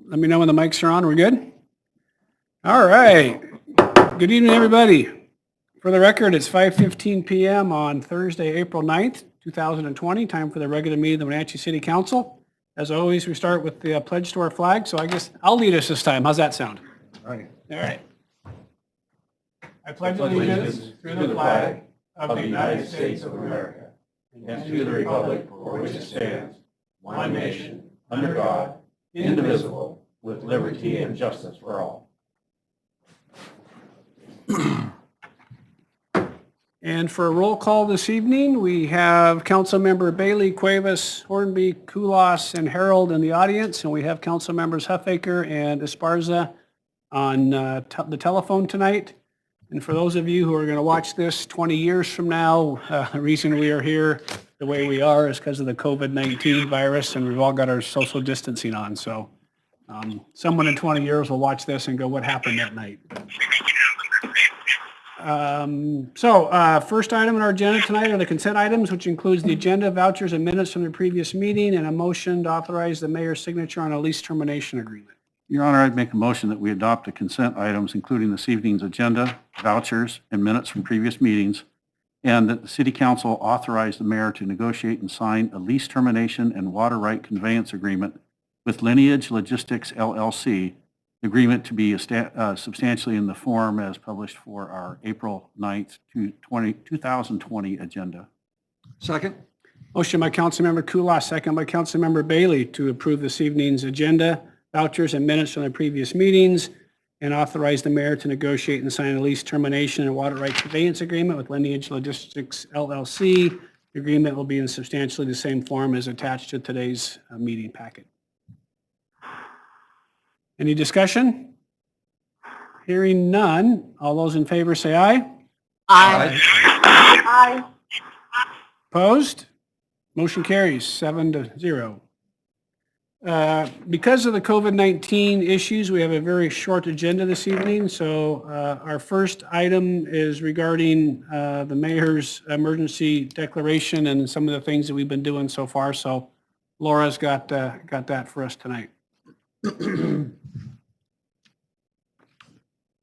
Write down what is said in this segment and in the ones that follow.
Let me know when the mics are on. We're good? All right. Good evening, everybody. For the record, it's 5:15 p.m. on Thursday, April 9th, 2020. Time for the regular meeting of the Wenatchee City Council. As always, we start with the pledge to our flag, so I guess I'll lead us this time. How's that sound? All right. All right. I pledge allegiance to the flag of the United States of America and to the republic for which it stands, one nation, under God, indivisible, with liberty and justice for all. And for a roll call this evening, we have Councilmember Bailey, Cuevas, Hornby, Kulas, and Harold in the audience, and we have Council Members Huffaker and Esparza on the telephone tonight. And for those of you who are going to watch this 20 years from now, the reason we are here the way we are is because of the COVID-19 virus, and we've all got our social distancing on. So someone in 20 years will watch this and go, what happened that night? First item on our agenda tonight are the consent items, which includes the agenda, vouchers, and minutes from the previous meeting, and a motion to authorize the mayor's signature on a lease termination agreement. Your Honor, I'd make a motion that we adopt the consent items, including this evening's agenda, vouchers, and minutes from previous meetings, and that the City Council authorize the mayor to negotiate and sign a lease termination and water right conveyance agreement with Lineage Logistics LLC, the agreement to be substantially in the form as published for our April 9th, 2020 agenda. Second. Motion by Councilmember Kulas, second by Councilmember Bailey to approve this evening's agenda, vouchers, and minutes from the previous meetings, and authorize the mayor to negotiate and sign a lease termination and water right conveyance agreement with Lineage Logistics LLC. The agreement will be in substantially the same form as attached to today's meeting packet. Any discussion? Hearing none. All those in favor say aye. Aye. Aye. Opposed? Motion carries 7-0. Because of the COVID-19 issues, we have a very short agenda this evening. So our first item is regarding the mayor's emergency declaration and some of the things that we've been doing so far. So Laura's got that for us tonight.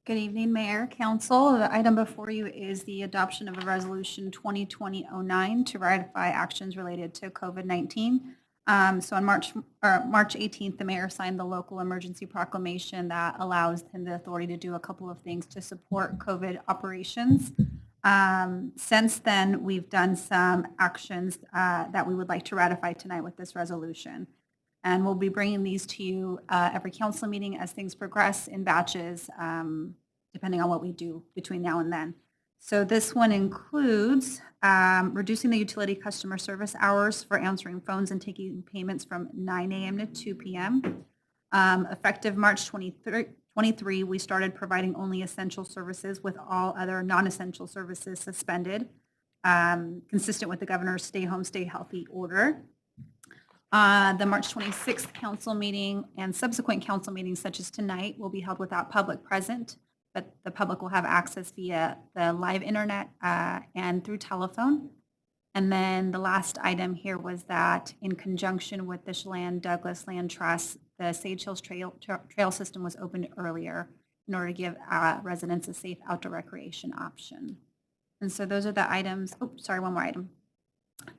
Good evening, Mayor, Council. The item before you is the adoption of a resolution 2020-09 to ratify actions related to COVID-19. So on March 18th, the mayor signed the local emergency proclamation that allows him the authority to do a couple of things to support COVID operations. Since then, we've done some actions that we would like to ratify tonight with this resolution. And we'll be bringing these to you every council meeting as things progress in batches, depending on what we do between now and then. So this one includes reducing the utility customer service hours for answering phones and taking payments from 9 a.m. to 2 p.m. Effective March 23, we started providing only essential services with all other non-essential services suspended, consistent with the governor's stay home, stay healthy order. The March 26th council meeting and subsequent council meetings such as tonight will be held without public present, but the public will have access via the live internet and through telephone. And then the last item here was that in conjunction with the Chelan Douglas Land Trust, the Sage Hills Trail system was opened earlier in order to give residents a safe outdoor recreation option. And so those are the items. Oh, sorry, one more item.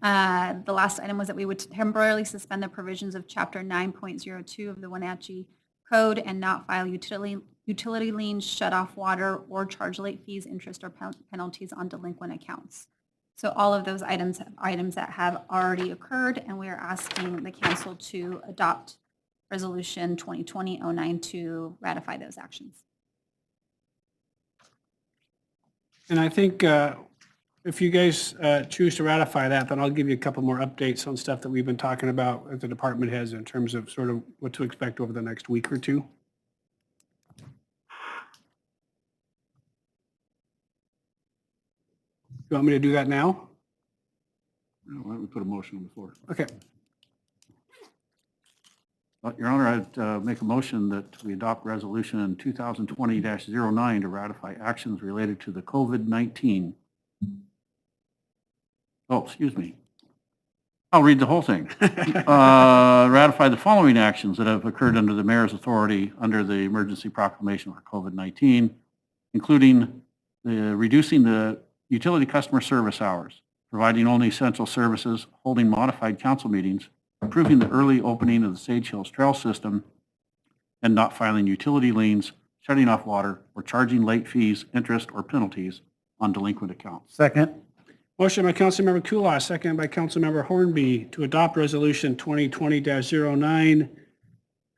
The last item was that we would temporarily suspend the provisions of Chapter 9.02 of the Wenatchee Code and not file utility liens, shut off water, or charge late fees, interest, or penalties on delinquent accounts. So all of those items that have already occurred, and we are asking the council to adopt Resolution 2020-09 to ratify those actions. And I think if you guys choose to ratify that, then I'll give you a couple more updates on stuff that we've been talking about at the department heads in terms of sort of what to expect over the next week or two. You want me to do that now? Why don't we put a motion on the floor? Okay. Your Honor, I'd make a motion that we adopt resolution 2020-09 to ratify actions related to the COVID-19. Oh, excuse me. I'll read the whole thing. Ratify the following actions that have occurred under the mayor's authority under the emergency proclamation for COVID-19, including reducing the utility customer service hours, providing only essential services, holding modified council meetings, approving the early opening of the Sage Hills Trail System, and not filing utility liens, shutting off water, or charging late fees, interest, or penalties on delinquent accounts. Second. Motion by Councilmember Kulas, second by Councilmember Hornby to adopt Resolution 2020-09,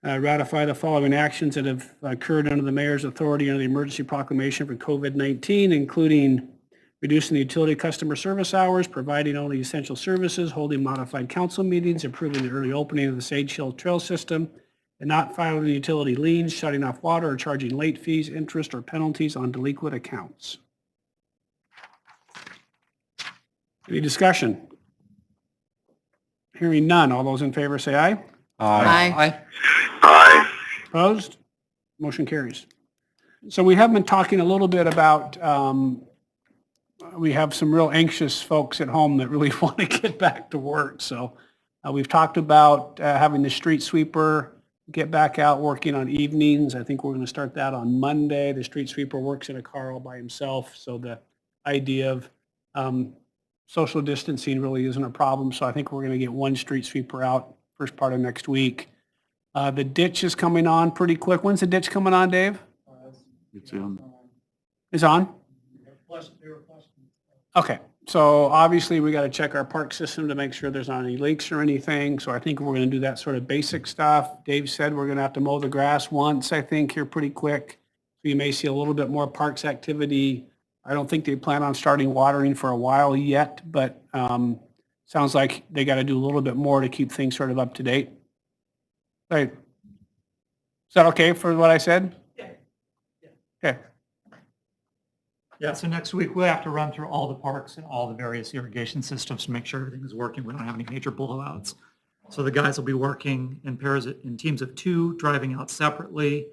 ratify the following actions that have occurred under the mayor's authority under the emergency proclamation for COVID-19, including reducing the utility customer service hours, providing only essential services, holding modified council meetings, approving the early opening of the Sage Hill Trail System, and not filing utility liens, shutting off water, or charging late fees, interest, or penalties on delinquent accounts. Any discussion? Hearing none. All those in favor say aye. Aye. Opposed? Motion carries. So we have been talking a little bit about, we have some real anxious folks at home that really want to get back to work. So we've talked about having the street sweeper get back out working on evenings. I think we're going to start that on Monday. The street sweeper works in a car all by himself. So the idea of social distancing really isn't a problem. So I think we're going to get one street sweeper out first part of next week. The ditch is coming on pretty quick. When's the ditch coming on, Dave? It's in. Is on? Okay, so obviously we got to check our park system to make sure there's not any leaks or anything. So I think we're going to do that sort of basic stuff. Dave said we're going to have to mow the grass once, I think, here pretty quick. So you may see a little bit more parks activity. I don't think they plan on starting watering for a while yet, but sounds like they got to do a little bit more to keep things sort of up to date. Right. Is that okay for what I said? Yeah. Okay. Yeah, so next week we'll have to run through all the parks and all the various irrigation systems to make sure everything is working. We don't have any major blowouts. So the guys will be working in pairs, in teams of 2, driving out separately,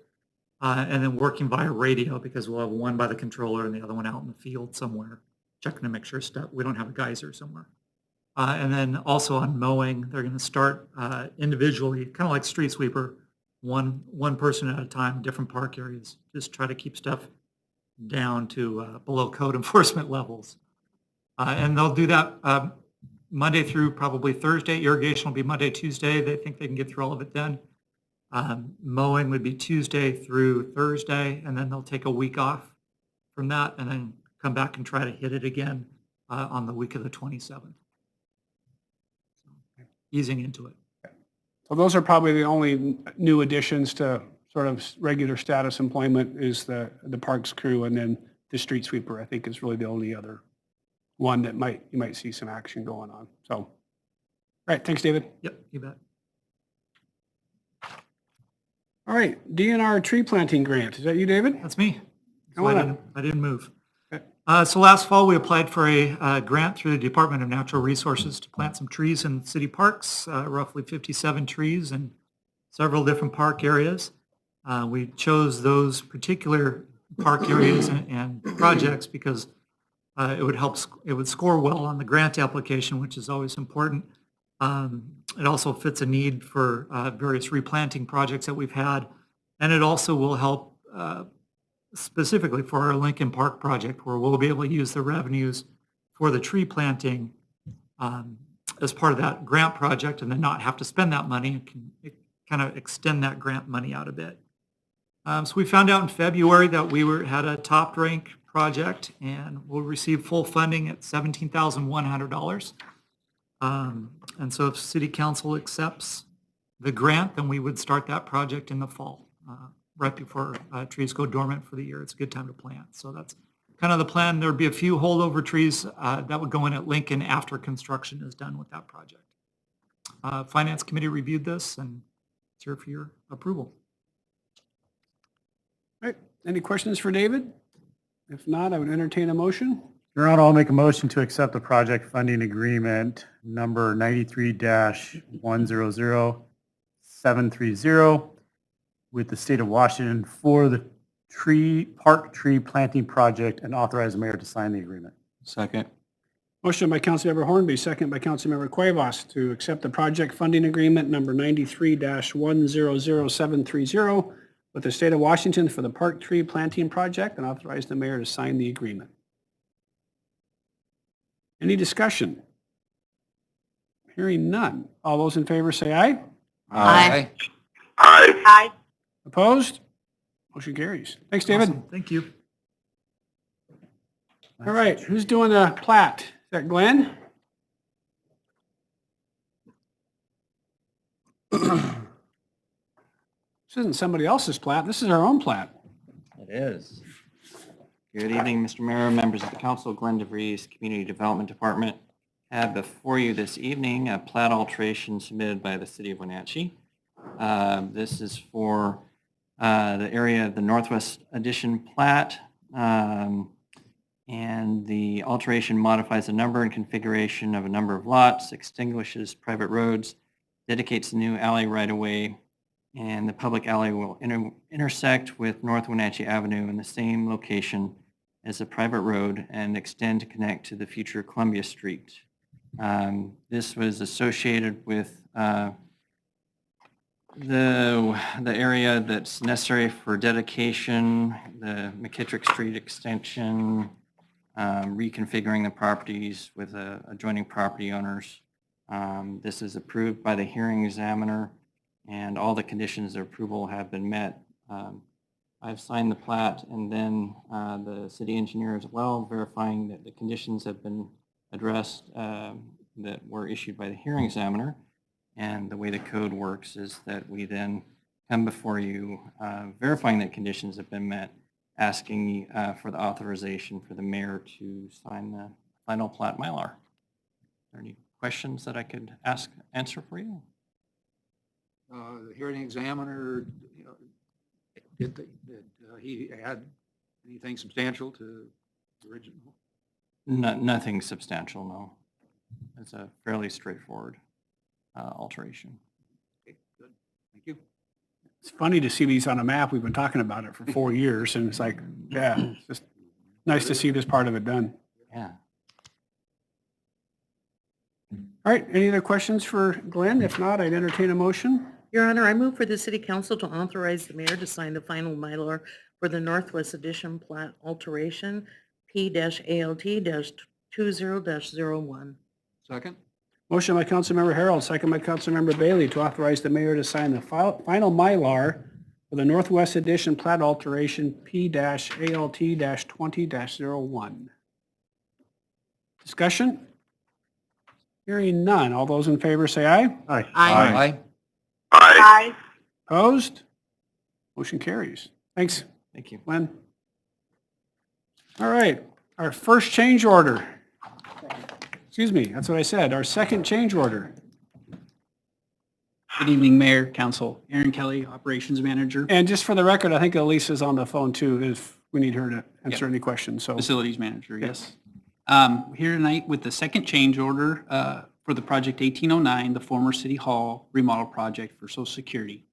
and then working via radio because we'll have one by the controller and the other one out in the field somewhere, checking to make sure we don't have a geyser somewhere. And then also on mowing, they're going to start individually, kind of like street sweeper, one person at a time, different park areas, just try to keep stuff down to below code enforcement levels. And they'll do that Monday through probably Thursday. Irrigation will be Monday, Tuesday. They think they can get through all of it then. Mowing would be Tuesday through Thursday, and then they'll take a week off from that and then come back and try to hit it again on the week of the 27th. So, easing into it. So those are probably the only new additions to sort of regular status employment is the parks crew, and then the street sweeper, I think, is really the only other one that you might see some action going on. So, all right, thanks, David. Yep, you bet. All right, DNR tree planting grant. Is that you, David? That's me. Come So on up. I didn't move. Okay. So last fall, we applied for a grant through the Department of Natural Resources to plant some trees in city parks, roughly 57 trees in several different park areas. We chose those particular park areas and projects because it would score well on the grant application, which is always important. It also fits a need for various replanting projects that we've had, and it also will help specifically for our Lincoln Park project, where we'll be able to use the revenues for the tree planting as part of that grant project and then not have to spend that money. It kind of extend that grant money out a bit. So we found out in February that we had a top rank project and we'll receive full funding at $17,100. And so if City Council accepts the grant, then we would start that project in the fall, right before trees go dormant for the year. It's a good time to plant. So that's kind of the plan. There'd be a few holdover trees that would go in at Lincoln after construction is done with that project. Finance Committee reviewed this and it's here for your approval. All right, any questions for David? If not, I would entertain a motion. Your Honor, I'll make a motion to accept the project funding agreement number 93-100730 with the state of Washington for the park tree planting project and authorize the mayor to sign the agreement. Second. Motion by Councilmember Hornby, second by Councilmember Cuevas to accept the project funding agreement number 93-100730 with the state of Washington for the park tree planting project and authorize the mayor to sign the agreement. Any discussion? Hearing none. All those in favor say aye. Aye. Opposed? Motion carries. Thanks, David. Awesome. Thank you. All right, who's doing the plat? Is that Glenn? This isn't somebody else's plat. This is our own plat. It is. Good evening, Mr. Mayor, members of the council. Glenn DeVries, Community Development Department. Have before you this evening a plat alteration submitted by the city of Wenatchee. This is for the area of the Northwest Addition plat. And the alteration modifies the number and configuration of a number of lots, extinguishes private roads, dedicates a new alley right-of-way, and the public alley will intersect with North Wenatchee Avenue in the same location as a private road and extend to connect to the future Columbia Street. This was associated with the area that's necessary for dedication, the McKittrick Street extension, reconfiguring the properties with adjoining property owners. This is approved by the hearing examiner, and all the conditions of approval have been met. I've signed the plat, and then the city engineer as well, verifying that the conditions have been addressed that were issued by the hearing examiner. And the way the code works is that we then come before you, verifying that conditions have been met, asking for the authorization for the mayor to sign the final plat Mylar. Are there any questions that I could answer for you? The hearing examiner, did he add anything substantial to the original? Nothing substantial, no. It's a fairly straightforward alteration. Okay, good. Thank you. It's funny to see these on a map. We've been talking about it for 4 years, and it's like, yeah, it's just nice to see this part of it done. Yeah. All right, any other questions for Glenn? If not, I'd entertain a motion. Your Honor, I move for the city council to authorize the mayor to sign the final Mylar for the Northwest Addition plat alteration P-ALT-20-01. Second? Motion by Councilmember Harold, second by Councilmember Bailey to authorize the mayor to sign the final Mylar for the Northwest Addition plat alteration P-ALT-20-01. Discussion? Hearing none. All those in favor say aye. Aye. Aye. Opposed? Motion carries. Thanks, Thank you. Glenn. All right, our first change order. Excuse me, that's what I said. Our second change order. Good evening, Mayor, Council. Aaron Kelly, Operations Manager, And just for the record, I think Elisa's on the phone too, if we need her to answer any questions, so. Facilities Manager, yes. Here tonight with the second change order for the project 1809, the former City Hall remodel project for Social Security.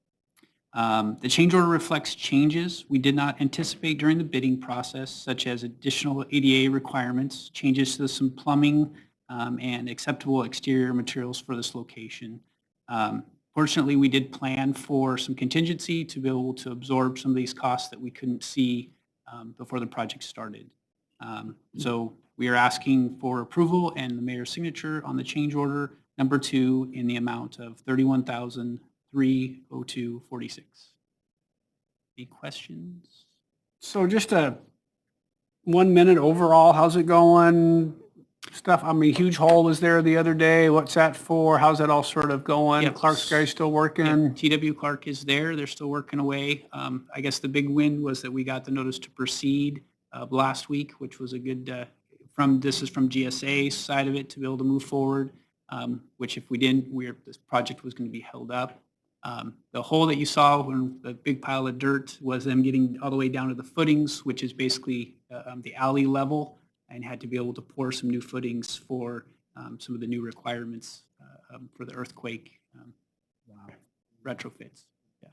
The change order reflects changes we did not anticipate during the bidding process, such as additional ADA requirements, changes to some plumbing, and acceptable exterior materials for this location. Fortunately, we did plan for some contingency to be able to absorb some of these costs that we couldn't see before the project started. So we are asking for approval and the mayor's signature on the change order number 2 in the amount of $31,302.46. Any questions? So just a 1 minute overall, how's it going? Stuff, I mean, huge hole was there the other day. What's that for? How's that all sort of going? Yep. Clark's guys still working? TW Clark is there. They're still working away. I guess the big win was that we got the notice to proceed last week, which was a good, this is from GSA side of it to be able to move forward, which if we didn't, this project was going to be held up. The hole that you saw when the big pile of dirt was them getting all the way down to the footings, which is basically the alley level, and had to be able to pour some new footings for some of the new requirements for the earthquake retrofits. Yeah.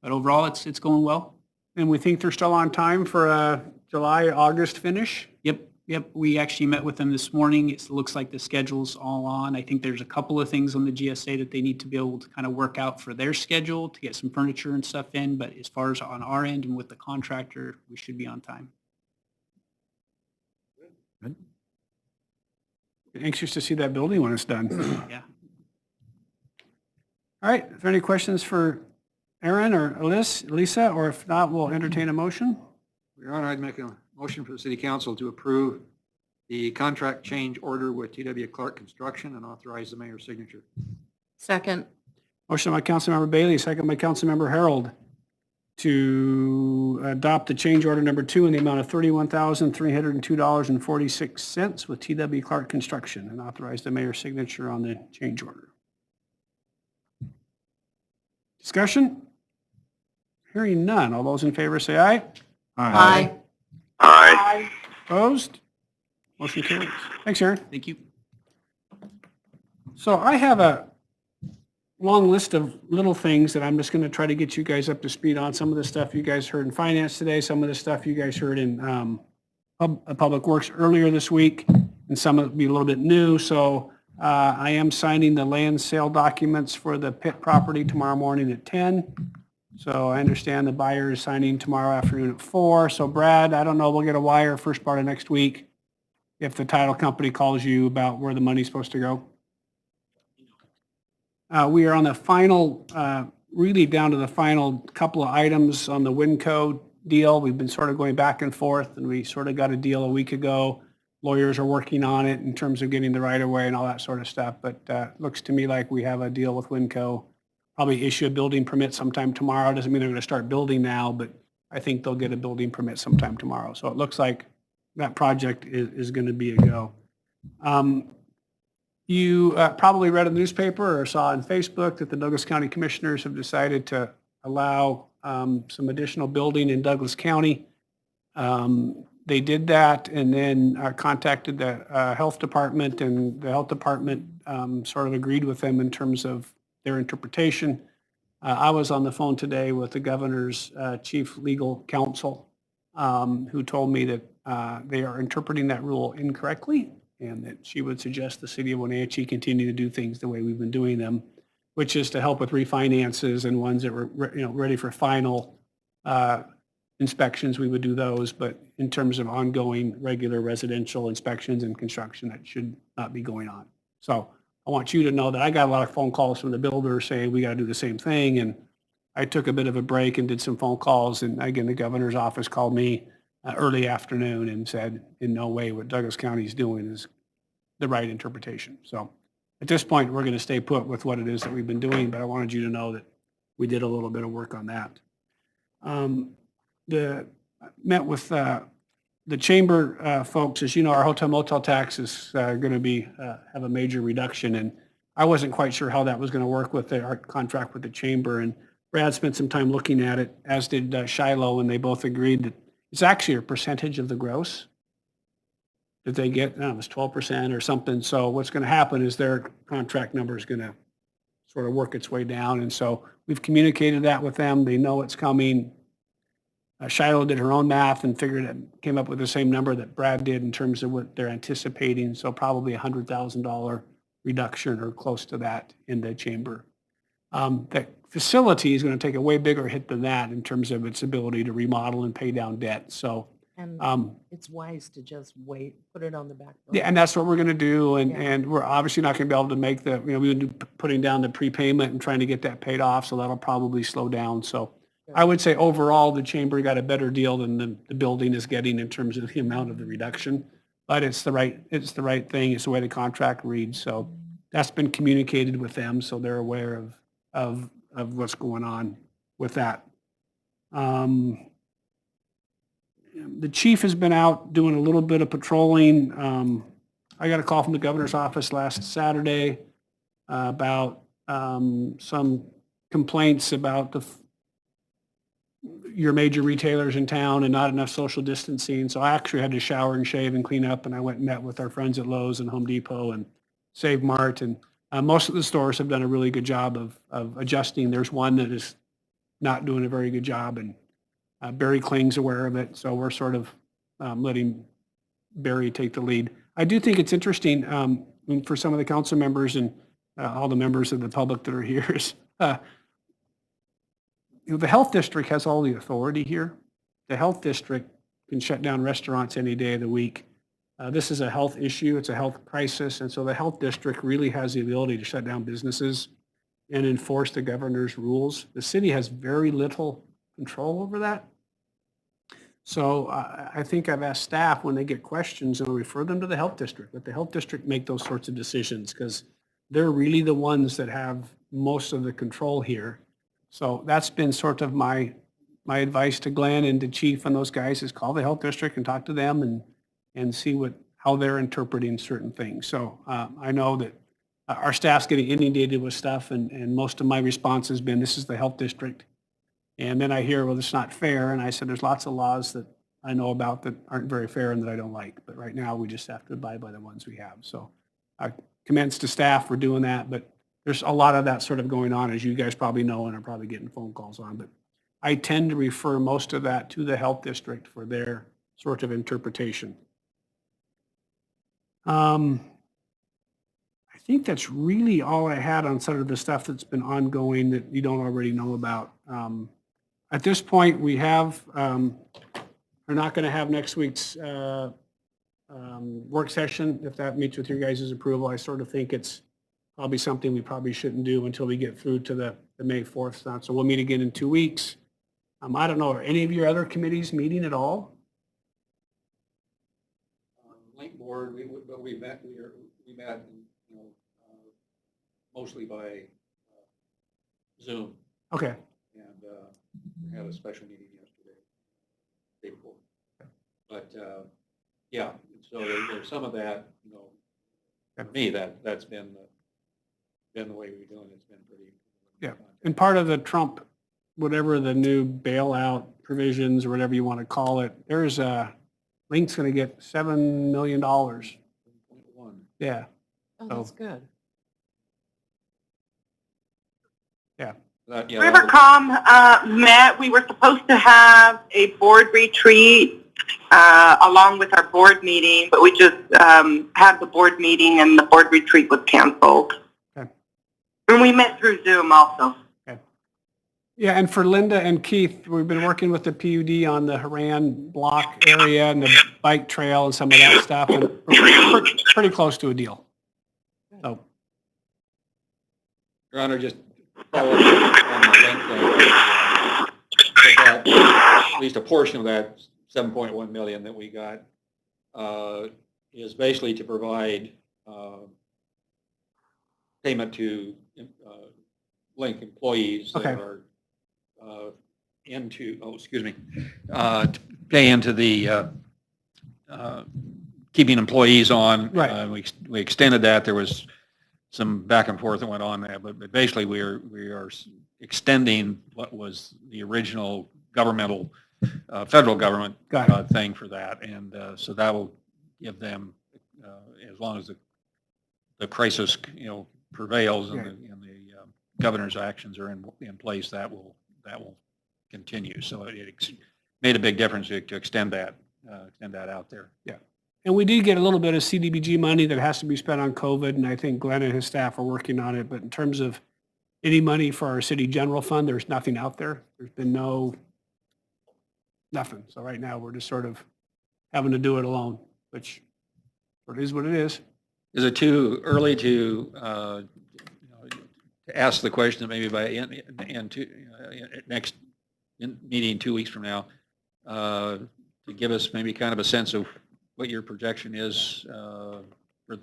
But overall, it's going well. And we think they're still on time for a July, August finish? Yep, Yep, we actually met with them this morning. It looks like the schedule's all on. I think there's a couple of things on the GSA that they need to be able to kind of work out for their schedule to get some furniture and stuff in, but as far as on our end and with the contractor, we should be on time. Anxious to see that building when it's done. Yeah. All right, is there any questions for Aaron or Lisa, or if not, we'll entertain a motion? Your Honor, I'd make a motion for the city council to approve the contract change order with T.W. Clark Construction and authorize the mayor's signature. Second. Motion by Councilmember Bailey, second by Councilmember Harold to adopt the change order number 2 in the amount of $31,302.46 with T.W. Clark Construction and authorize the mayor's signature on the change order. Discussion? Hearing none. All those in favor say aye. Aye. Opposed? Motion carries. Thanks, Aaron. Thank you. So I have a long list of little things that I'm just going to try to get you guys up to speed on. Some of the stuff you guys heard in finance today, some of the stuff you guys heard in Public Works earlier this week, and some of it will be a little bit new. So I am signing the land sale documents for the pit property tomorrow morning at 10. So I understand the buyer is signing tomorrow afternoon at 4. So Brad, I don't know, we'll get a wire first part of next week if the title company calls you about where the money's supposed to go. We are on the final, really down to the final couple of items on the Winco deal. We've been sort of going back and forth, and we sort of got a deal a week ago. Lawyers are working on it in terms of getting the right of way and all that sort of stuff. But looks to me like we have a deal with Winco. Probably issue a building permit sometime tomorrow. Doesn't mean they're going to start building now, but I think they'll get a building permit sometime tomorrow. So it looks like that project is going to be a go. You probably read in the newspaper or saw on Facebook that the Douglas County Commissioners have decided to allow some additional building in Douglas County. They did that and then contacted the health department, and the health department sort of agreed with them in terms of their interpretation. I was on the phone today with the governor's chief legal counsel, who told me that they are interpreting that rule incorrectly, and that she would suggest the city of Wenatchee continue to do things the way we've been doing them, which is to help with refinances and ones that were ready for final inspections, we would do those. But in terms of ongoing regular residential inspections and construction, that should not be going on. So I want you to know that I got a lot of phone calls from the builders saying we got to do the same thing. And I took a bit of a break and did some phone calls. And again, the governor's office called me early afternoon and said, in no way what Douglas County is doing is the right interpretation. So at this point, we're going to stay put with what it is that we've been doing, but I wanted you to know that we did a little bit of work on that. Met with the chamber folks. As you know, our hotel motel tax is going to be have a major reduction, and I wasn't quite sure how that was going to work with our contract with the chamber. And Brad spent some time looking at it, as did Shiloh, and they both agreed that it's actually a percentage of the gross that they get. I don't know, it's 12% or something. So what's going to happen is their contract number is going to sort of work its way down. And so we've communicated that with them. They know it's coming. Shiloh did her own math and figured it, came up with the same number that Brad did in terms of what they're anticipating. So probably $100,000 reduction or close to that in the chamber. The facility is going to take a way bigger hit than that in terms of its ability to remodel and pay down debt. So And it's wise to just wait, put it on the back burner. yeah, and that's what we're going to do. And, Yeah. and we're obviously not going to be able to make the, we would do putting down the prepayment and trying to get that paid off. So that'll probably slow down. So I would say overall, the chamber got a better deal than the building is getting in terms of the amount of the reduction. But it's the right thing. It's the way the contract reads. So that's been communicated with them. So they're aware of what's going on with that. The chief has been out doing a little bit of patrolling. I got a call from the governor's office last Saturday about some complaints about your major retailers in town and not enough social distancing. So I actually had to shower and shave and clean up, and I went and met with our friends at Lowe's and Home Depot and Save Mart. And most of the stores have done a really good job of adjusting. There's one that is not doing a very good job, and Barry Kling's aware of it. So we're sort of letting Barry take the lead. I do think it's interesting for some of the council members and all the members of the public that are here is, the health district has all the authority here. The health district can shut down restaurants any day of the week. This is a health issue. It's a health crisis. And so the health district really has the ability to shut down businesses and enforce the governor's rules. The city has very little control over that. So I think I've asked staff when they get questions, and I'll refer them to the health district. Let the health district make those sorts of decisions because they're really the ones that have most of the control here. So that's been sort of my advice to Glenn and to Chief and those guys is call the health district and talk to them and see how they're interpreting certain things. So I know that our staff's getting inundated with stuff and most of my response has been, this is the health district. And then I hear, well, it's not fair. And I said, there's lots of laws that I know about that aren't very fair and that I don't like. But right now we just have to abide by the ones we have. So I commends to staff for doing that. But there's a lot of that sort of going on, as you guys probably know and are probably getting phone calls on. But I tend to refer most of that to the health district for their sort of interpretation. I think that's really all I had on sort of the stuff that's been ongoing that you don't already know about. At this point, we have, we're not going to have next week's work session. If that meets with your guys' approval, I sort of think it's probably something we probably shouldn't do until we get through to the May 4th stuff. So we'll meet again in 2 weeks. I don't know, are any of your other committees meeting at all? Link board, we met, mostly by Zoom, Okay. and we had a special meeting yesterday, day before. But yeah, so there's some of that, for me, that's been the way we've been doing it. It's been pretty. Yeah, and part of the Trump, whatever the new bailout provisions or whatever you want to call it, there's Link's going to get $7 million. Yeah. Oh, that's good. Yeah. Rivercom met. We were supposed to have a board retreat along with our board meeting, but we just had the board meeting and the board retreat was canceled. Okay. And we met through Zoom also. Okay. Yeah, and for Linda and Keith, we've been working with the PUD on the Haran block area and the bike trail and some of that stuff, and we're pretty close to a deal. So. Your Honor, just follow up on the link thing. At least a portion of that 7.1 million that we got is basically to provide payment to Link employees that are pay into the keeping employees on. Right. We extended that. There was some back and forth that went on there, but basically we are extending what was the original governmental, federal government thing for that. And so that will give them, as long as the crisis, prevails and the governor's actions are in place, that will continue. So it made a big difference to extend that out there. Yeah. And we did get a little bit of CDBG money that has to be spent on COVID, and I think Glenn and his staff are working on it. But in terms of any money for our city general fund, there's nothing out there. There's been nothing. So right now we're just sort of having to do it alone, which it is what it is. Is it too early to ask the question that maybe by next meeting 2 weeks from now, to give us maybe kind of a sense of what your projection is for the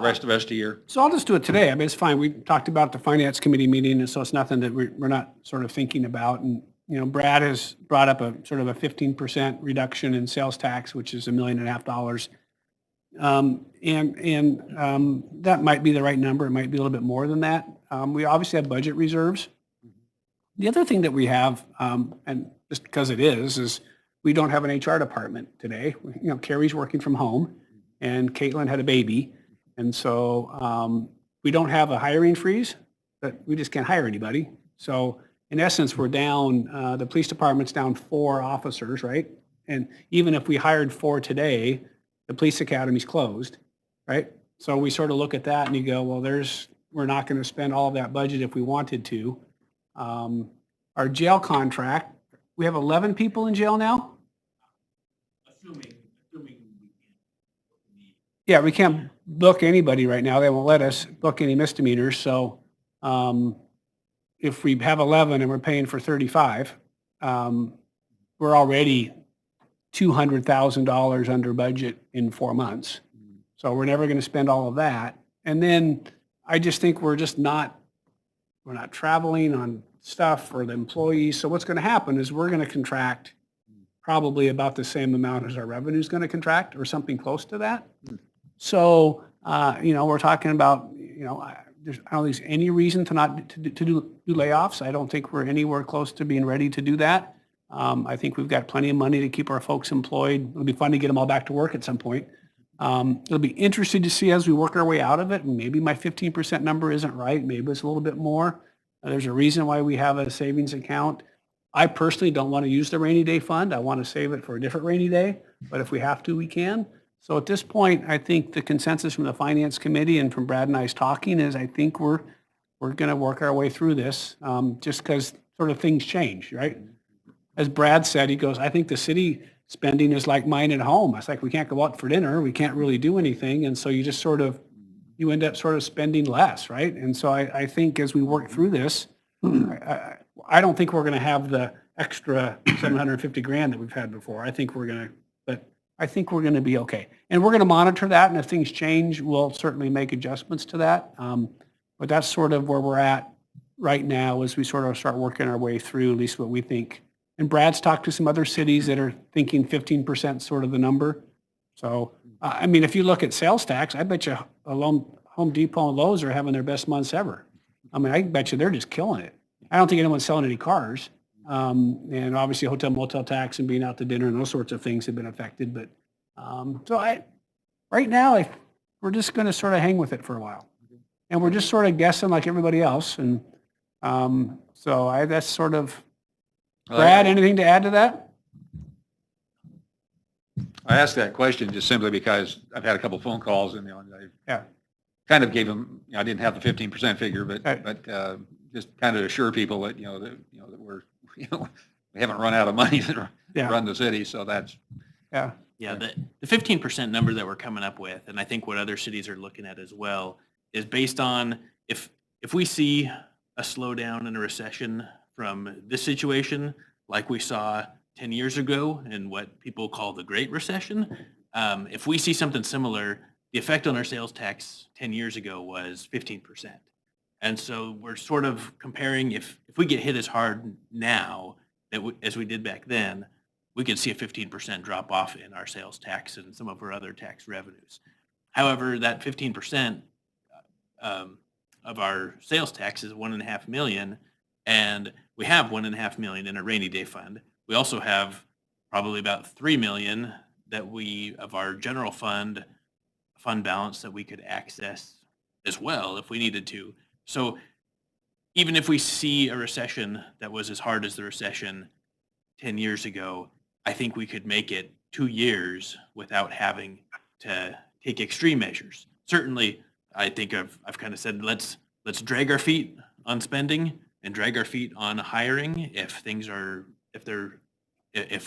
rest of the year? So I'll just do it today. I mean, it's fine. We talked about the finance committee meeting, and so it's nothing that we're not sort of thinking about. And, Brad has brought up a sort of a 15% reduction in sales tax, which is $1.5 million. That might be the right number. It might be a little bit more than that. We obviously have budget reserves. The other thing that we have, and just because it is we don't have an HR department today. Carrie's working from home, and Caitlin had a baby, and so we don't have a hiring freeze, but we just can't hire anybody. So in essence, we're down. The police department's down 4 officers, right? And even if we hired 4 today, the police academy's closed, right? So we sort of look at that and you go, well, we're not going to spend all of that budget if we wanted to. Our jail contract, we have 11 people in jail now? Yeah, we can't book anybody right now. They won't let us book any misdemeanors. So if we have 11 and we're paying for 35, we're already $200,000 under budget in 4 months. So we're never going to spend all of that. And then I just think we're not traveling on stuff for the employees. So what's going to happen is we're going to contract probably about the same amount as our revenue is going to contract or something close to that. So, we're talking about, I don't think there's any reason to do layoffs. I don't think we're anywhere close to being ready to do that. I think we've got plenty of money to keep our folks employed. It'll be fun to get them all back to work at some point. It'll be interesting to see as we work our way out of it. Maybe my 15% number isn't right. Maybe it's a little bit more. There's a reason why we have a savings account. I personally don't want to use the rainy day fund. I want to save it for a different rainy day, but if we have to, we can. So at this point, I think the consensus from the Finance Committee and from Brad and I's talking is I think we're going to work our way through this just because sort of things change, right? As Brad said, he goes, I think the city spending is like mine at home. It's like we can't go out for dinner. We can't really do anything. And so you just you end up sort of spending less, right? And so I think as we work through this, I don't think we're going to have the extra 750 grand that we've had before. I think we're going to be okay. And we're going to monitor that. And if things change, we'll certainly make adjustments to that. But that's sort of where we're at right now as we sort of start working our way through at least what we think. And Brad's talked to some other cities that are thinking 15% sort of the number. So, if you look at sales tax, I bet you Home Depot and Lowe's are having their best months ever. I bet you they're just killing it. I don't think anyone's selling any cars. And obviously hotel motel tax and being out to dinner and those sorts of things have been affected. But right now, we're just going to sort of hang with it for a while. And we're just sort of guessing like everybody else. And that's sort of, Brad, anything to add to that? I asked that question just simply because I've had a couple phone calls and I kind of gave them, I didn't have the 15% figure, but just kind of assure people that, that we're, we haven't run out of money to run the city. So that's. Yeah, the 15% number that we're coming up with, and I think what other cities are looking at as well, is based on if we see a slowdown and a recession from this situation, like we saw 10 years ago in what people call the Great Recession, if we see something similar, the effect on our sales tax 10 years ago was 15%. And so we're sort of comparing if we get hit as hard now as we did back then, we could see a 15% drop off in our sales tax and some of our other tax revenues. However, that 15% of our sales tax is $1.5 million, and we have $1.5 million in a rainy day fund. We also have probably about $3 million of our general fund balance that we could access as well if we needed to. So even if we see a recession that was as hard as the recession 10 years ago, I think we could make it 2 years without having to take extreme measures. Certainly, I think I've kind of said, let's drag our feet on spending and drag our feet on hiring if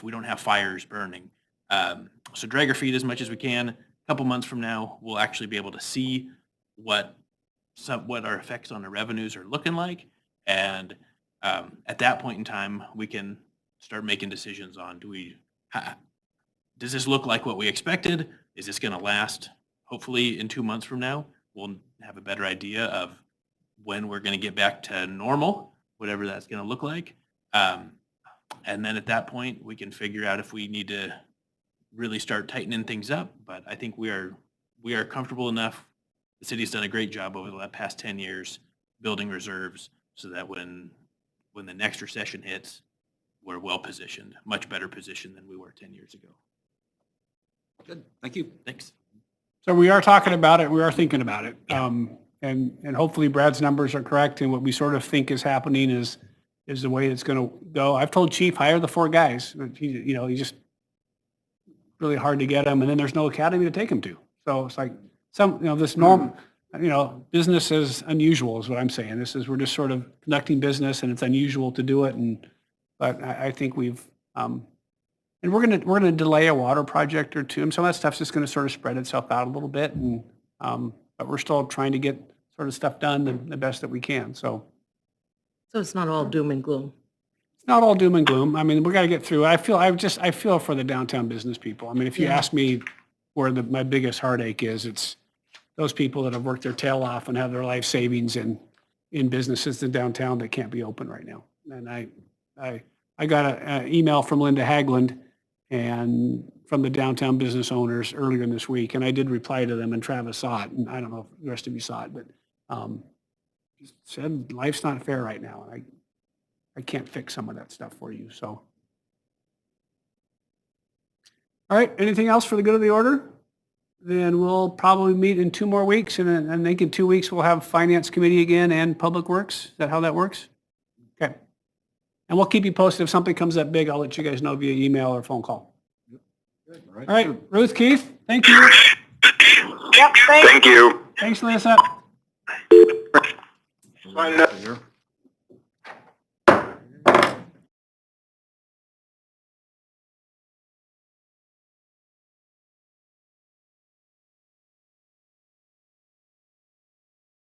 we don't have fires burning. So drag our feet as much as we can. A couple months from now, we'll actually be able to see what our effects on the revenues are looking like. And at that point in time, we can start making decisions on, does this look like what we expected? Is this going to last? Hopefully in 2 months from now, we'll have a better idea of when we're going to get back to normal, whatever that's going to look like. And then at that point, we can figure out if we need to really start tightening things up. But I think we are comfortable enough. The city's done a great job over the past 10 years building reserves so that when the next recession hits, we're well positioned, much better positioned than we were 10 years ago. Good. Thank you. Thanks. So we are talking about it. We are thinking about it. And hopefully Brad's numbers are correct. And what we sort of think is happening is the way it's going to go. I've told Chief, hire the 4 guys. He just really hard to get them, and then there's no academy to take them to. So it's like this business is unusual is what I'm saying. We're just sort of conducting business, and it's unusual to do it. But I think we've, and we're gonna delay a water project or two, and some of that stuff's just gonna sort of spread itself out a little bit, and but we're still trying to get sort of stuff done the best that we can. So So it's not all doom and gloom. it's not all doom and gloom. I mean, we got to get through. I feel for the downtown business people. I mean, if you Yeah. ask me where my biggest heartache is, it's those people that have worked their tail off and have their life savings in businesses in downtown that can't be open right now. And I got an email from Linda Hagland and from the downtown business owners earlier in this week, and I did reply to them, and Travis saw it, and I don't know if the rest of you saw it, but said life's not fair right now, and I can't fix some of that stuff for you, so. All right, anything else for the good of the order? Then we'll probably meet in 2 more weeks, and I think in 2 weeks we'll have Finance Committee again and Public Works. Is that how that works? Okay. And we'll keep you posted. If something comes up big, I'll let you guys know via email or phone call. All right, Ruth, Keith, thank you. Yep, thanks. Thanks, Lisa. Bye.